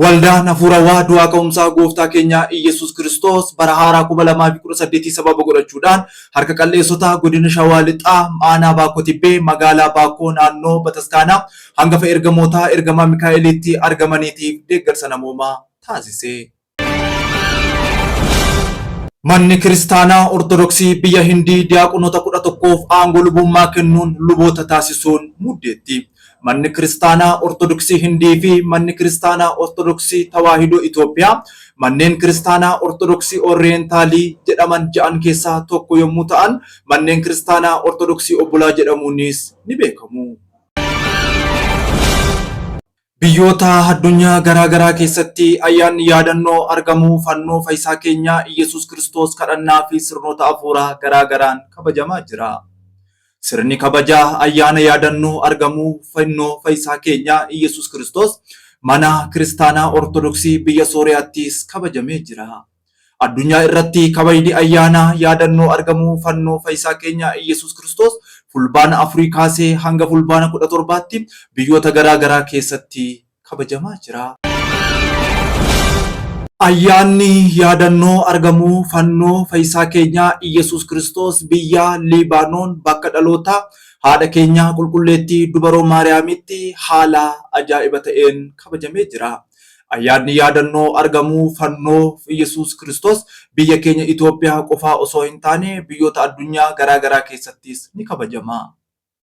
Waldaan hafuurawaa du'aa ka'umsaa gooftaa keenya Iyyasuus Kiristoos bara haaraa 2018 sababa godhachuudhaan harka qalleessotaa godina Shawaa Lixaa aanaa Baakoo Tibbee magaalaa Baakoo naannoo Bataskaanaa hangafa ergamootaa ergamaa Mikaa'elitti argamaniitiif deeggarsa namoomaa taasise. Manni Kiristaanaa Ortodoksii biyya Hindii diyaaqonoota 11f aangoo lubummaa kennuun luboota taasisuun muddeetti. Manni Kiristaanaa Ortodoksii Hindii fi Manni Kiristaanaa Ortodoksii Tawaahidoo Itoophiyaa manneen Kiristaanaa Ortodoksii Orientaalii jedhaman ja'an keessaa tokko yommuu ta'an manneen Kiristaanaa Ortodoksii Obbolaa jedhamuunis ni beekamu. Biyyoota addunyaa garaagaraa keessatti ayyaanni yaadannoo argamuu fannoo fayyisaa keenya Iyyasuus Kiristoos kadhannaa fi sirnoota hafuuraa garaagaraan kabajamaa jira. Sirni kabajaa ayyaana yaadannoo argamuu fannoo fayyisaa keenya Iyyasuus Kiristoos mana Kiristaanaa Ortodoksii biyya Sooriyaattis kabajamee jira. Addunyaa irratti kabajni ayyaana yaadannoo argamuu fannoo fayyisaa keenya Iyyasuus Kiristoos fulbaana 4 kaasee hanga fulbaana 17tti biyyoota garaagaraa keessatti kabajamaa jira. Ayyaanni yaadannoo argamuu fannoo fayyisaa keenya Iyyasuus Kiristoos biyya Libaanoon bakka dhaloota haadha keenya qulqulleettii dubaroo Maariyaamitti haala ajaa'iba ta'een kabajamee jira. Ayyaanni yaadannoo argamuu fannoo Iyyasuus Kiristoos biyya keenya Itoophiyaa qofaa osoo hin taane biyyoota addunyaa garaagaraa keessattis ni kabajama.